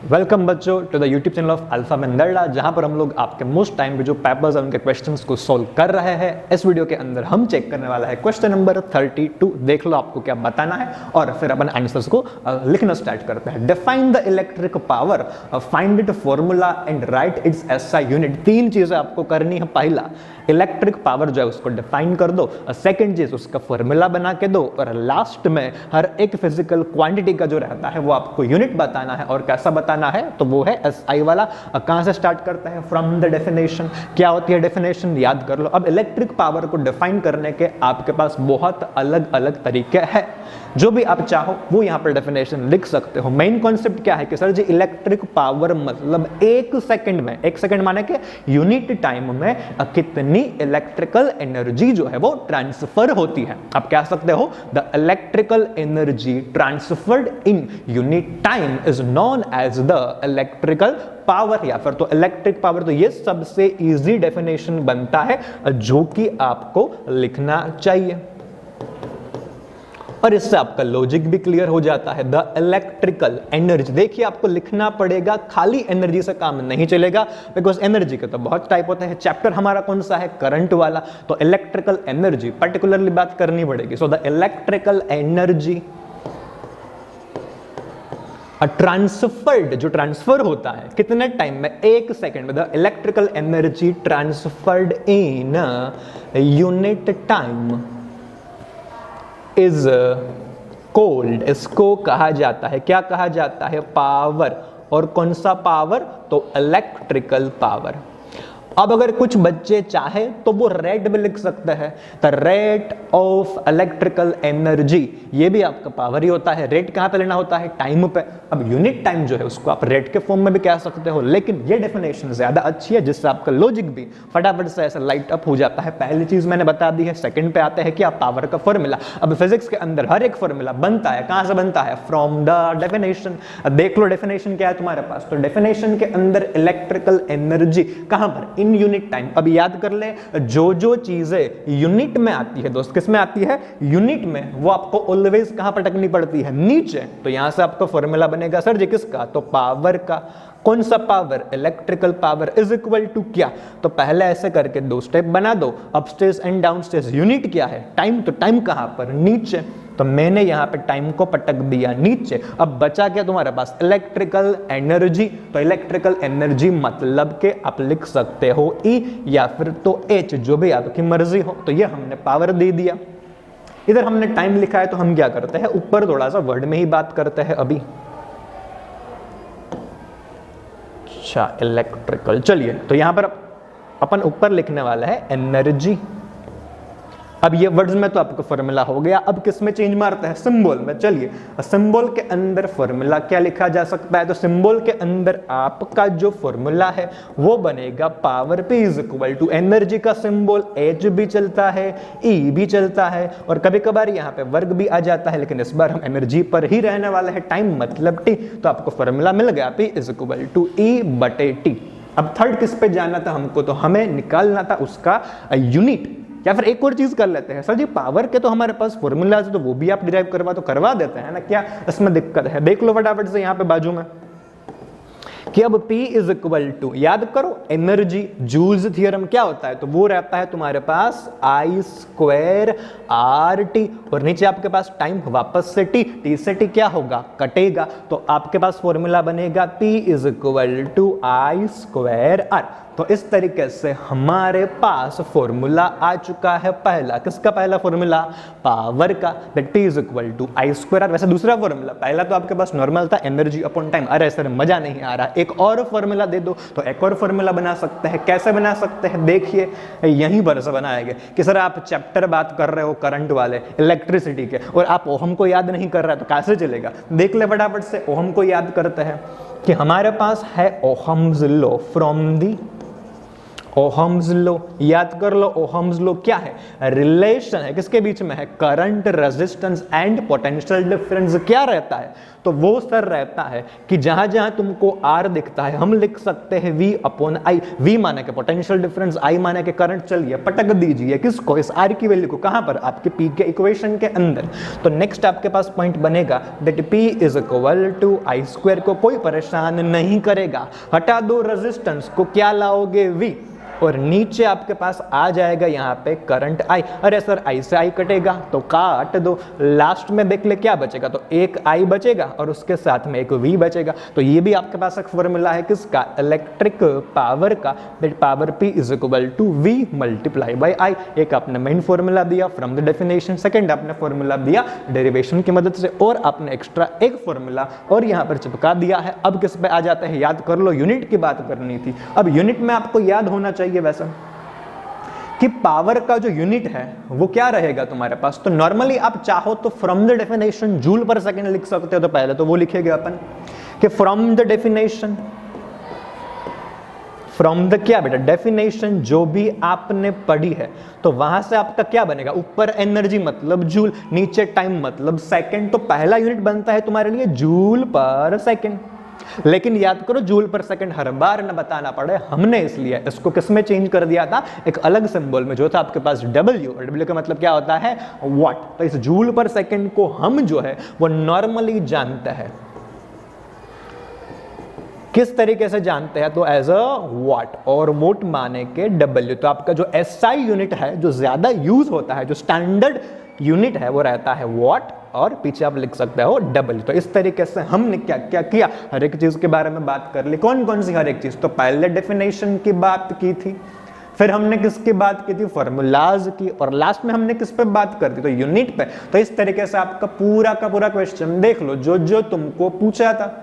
Welcome बच्चों to the YouTube channel of Alpha Mendarda, जहां पर हम लोग आपके मोस्ट टाइम पे जो पेपर्स हैं उनके क्वेश्चंस को सॉल्व कर रहे हैं। इस वीडियो के अंदर हम चेक करने वाला है क्वेश्चन नंबर 32। देख लो आपको क्या बताना है और फिर अपन आंसर्स को लिखना स्टार्ट करते हैं। Define the electric power, find it formula and right it's SI unit. तीन चीजें आपको करनी है। पहला, इलेक्ट्रिक पावर जो है उसको डिफाइन कर दो। सेकंड चीज, उसका फॉर्मूला बना के दो। और लास्ट में हर एक फिजिकल क्वांटिटी का जो रहता है वो आपको यूनिट बताना है। और कैसा बताना है तो वो है एसआई वाला। कहां से स्टार्ट करते हैं? From the definition. क्या होती है डेफिनेशन? याद कर लो। अब इलेक्ट्रिक पावर को डिफाइन करने के आपके पास बहुत अलग अलग तरीके हैं। जो भी आप चाहो वो यहां पर डेफिनेशन लिख सकते हो। मेन कॉन्सेप्ट क्या है कि सर जी इलेक्ट्रिक पावर मतलब एक सेकंड में, एक सेकंड माने के यूनिट टाइम में कितनी इलेक्ट्रिकल एनर्जी जो है वो ट्रांसफर होती है। आप कह सकते हो the electrical energy transferred in unit time is known as the electrical power, या फिर तो इलेक्ट्रिक पावर। तो ये सबसे इजी डेफिनेशन बनता है जो कि आपको लिखना चाहिए और इससे आपका लॉजिक भी क्लियर हो जाता है। द इलेक्ट्रिकल एनर्जी, देखिए आपको लिखना पड़ेगा, खाली एनर्जी से काम नहीं चलेगा बिकॉज एनर्जी के तो बहुत टाइप होते हैं। चैप्टर हमारा कौन सा है? करंट वाला। तो इलेक्ट्रिकल एनर्जी पर्टिकुलरली बात करनी पड़ेगी। So the electrical energy transferred, जो ट्रांसफर होता है कितने टाइम में? एक सेकेंड में। The electrical energy transferred in unit time is called, इसको कहा जाता है, क्या कहा जाता है? पावर। और कौन सा पावर? तो इलेक्ट्रिकल पावर। अब अगर कुछ बच्चे चाहे तो वो रेट में लिख सकते हैं, the rate of electrical energy. ये भी आपका पावर ही होता है। रेट कहां पे लेना होता है? टाइम पे। अब यूनिट टाइम जो है उसको आप रेट के फॉर्म में भी कह सकते हो, लेकिन ये डेफिनेशन ज्यादा अच्छी है जिससे आपका लॉजिक भी फटाफट से ऐसा लाइट अप हो जाता है। पहली चीज मैंने बता दी है। सेकंड पे आते हैं क्या? पावर का फॉर्मूला। अब फिजिक्स के अंदर हर एक फॉर्मूला बनता है, कहां से बनता है? From the definition. देख लो डेफिनेशन क्या है तुम्हारे पास। तो डेफिनेशन के अंदर इलेक्ट्रिकल एनर्जी कहां पर? इन यूनिट टाइम। अब याद कर ले, जो चीजें यूनिट में आती है दोस्त, किस में आती है? यूनिट में, वो आपको ऑलवेज कहां पर टकनी पड़ती है? नीचे। तो यहां से आपका फॉर्मूला बनेगा सर जी किसका? तो पावर का। कौन सा power? Electrical power is equal to क्या? तो पहले ऐसे करके दो स्टेप बना दो, अपस्टेज एंड डाउनस्टेज। यूनिट क्या है? टाइम। तो टाइम कहां पर? नीचे। तो मैंने यहां पे टाइम को पटक दिया नीचे। अब बचा क्या तुम्हारे पास? Electrical energy. तो इलेक्ट्रिकल एनर्जी मतलब के आप लिख सकते हो E या फिर तो H, जो भी आपकी मर्जी हो। तो ये हमने पावर दे दिया। इधर हमने टाइम लिखा है तो हम क्या करते हैं? ऊपर थोड़ा सा वर्ड में ही बात करते हैं अभी। अच्छा, इलेक्ट्रिकल। चलिए, तो यहां पर अपन ऊपर लिखने वाला है एनर्जी। अब ये वर्ड्स में तो आपको फॉर्मूला हो गया। अब किस में चेंज मारता है? सिंबल में। चलिए, सिंबल के अंदर फॉर्मूला क्या लिखा जा सकता है? तो सिंबल के अंदर आपका जो फॉर्मूला है वो बनेगा power P is equal to energy का सिंबल H भी चलता है, E भी चलता है, और कभी कभार यहाँ पे वर्ग भी आ जाता है, लेकिन इस बार हम एनर्जी पर ही रहने वाले हैं। टाइम मतलब T। तो आपको फॉर्मूला मिल गया P is equal to E बटे T। अब थर्ड किस पे जाना था हमको? तो हमें निकालना था उसका यूनिट। या फिर एक और चीज कर लेते हैं, सर जी पावर के तो हमारे पास फॉर्मूलाज है तो वो भी आप डिराइव करवा देते हैं ना, क्या इसमें दिक्कत है? देख लो फटाफट से यहाँ पे बाजू में कि अब P इज इक्वल टू, याद करो एनर्जी, जूल्स थ्योरम क्या होता है? तो वो रहता है तुम्हारे पास I स्क्वायर RT, और नीचे आपके पास टाइम, वापस से T से T क्या होगा? कटेगा। तो आपके पास फॉर्मूला बनेगा P is equal to I square R। तो इस तरीके से हमारे पास फॉर्मूला आ चुका है पहला। किसका पहला फॉर्मूला? पावर का, that P is equal to I square R। वैसे दूसरा फॉर्मूला, पहला तो आपके पास नॉर्मल था एनर्जी अपॉन टाइम। अरे सर मजा नहीं आ रहा, एक और फॉर्मूला दे दो। तो एक और फॉर्मूला बना सकते हैं। कैसे बना सकते हैं? देखिए यहीं पर से बनाएंगे कि सर आप चैप्टर बात कर रहे हो करंट वाले, इलेक्ट्रिसिटी के, और आप ओहम को याद नहीं कर रहा है तो कैसे चलेगा? देख ले फटाफट से, ओहम को याद करते हैं कि हमारे पास है Ohm's law from the Ohm's law. याद कर लो, ओहम्स लॉ क्या है? रिलेशन है, किसके बीच में है? Current, resistance and potential difference क्या रहता है? तो वो सर रहता है कि जहां जहां तुमको R दिखता है हम लिख सकते हैं V अपॉन I। V माने के पोटेंशियल डिफरेंस, I माने के करंट। चलिए पटक दीजिए किसको, इस R की वैल्यू को, कहां पर, आपके P के इक्वेशन के अंदर। तो नेक्स्ट आपके पास पॉइंट बनेगा that P is equal to I square को कोई परेशान नहीं करेगा। हटा दो रेजिस्टेंस को, क्या लाओगे V, और नीचे आपके पास आ जाएगा यहाँ पे करंट I। अरे सर I से I कटेगा तो काट दो, लास्ट में देख ले क्या बचेगा, तो एक I बचेगा और उसके साथ में एक V बचेगा। तो ये भी आपके पास एक फॉर्मूला है किसका, इलेक्ट्रिक पावर का, that power P is equal to V multiply by I। एक आपने मेन फॉर्मूला दिया फ्रॉम द डेफिनेशन, सेकंड आपने फॉर्मूला दिया डेरिवेशन की मदद से, और आपने एक्स्ट्रा एक फॉर्मूला और यहाँ पर चिपका दिया है। अब किस पे आ जाते हैं, याद कर लो, यूनिट की बात करनी थी। अब यूनिट में आपको याद होना चाहिए वैसा कि पावर का जो यूनिट है वो क्या रहेगा तुम्हारे पास। तो नॉर्मली आप चाहो तो फ्रॉम द डेफिनेशन जूल पर सेकंड लिख सकते हो। तो पहले तो वो लिखेगा अपन कि from the definition, from the क्या बेटा, डेफिनेशन जो भी आपने पढ़ी है, तो वहां से आपका क्या बनेगा, ऊपर एनर्जी मतलब जूल, नीचे टाइम मतलब सेकंड। तो पहला यूनिट बनता है तुम्हारे लिए जूल पर सेकंड। लेकिन याद करो जूल पर सेकंड हर बार न बताना पड़े, हमने इसलिए इसको किस में चेंज कर दिया था, एक अलग सिंबल में जो था आपके पास W, और W का मतलब क्या होता है, वॉट। तो इस जूल पर सेकंड को हम जो है वो नॉर्मली जानते हैं, किस तरीके से जानते हैं, तो एज अ वॉट, और वोट माने के W। तो आपका जो SI यूनिट है जो ज्यादा यूज होता है, जो स्टैंडर्ड यूनिट है वो रहता है वॉट, और पीछे आप लिख सकते हो W। तो इस तरीके से हमने क्या क्या किया, हर एक चीज के बारे में बात कर ली। कौन कौन सी हर एक चीज, तो पहले डेफिनेशन की बात की थी, फिर हमने किसकी बात की थी, फॉर्मूलाज की, और लास्ट में हमने किस पे बात कर दी, तो यूनिट पे। तो इस तरीके से आपका पूरा का पूरा क्वेश्चन देख लो, जो जो तुमको पूछा था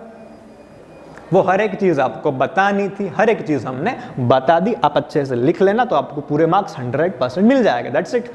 वो हर एक चीज आपको बतानी थी, हर एक चीज हमने बता दी। आप अच्छे से लिख लेना तो आपको पूरे मार्क्स 100% मिल जाएगा। That's it.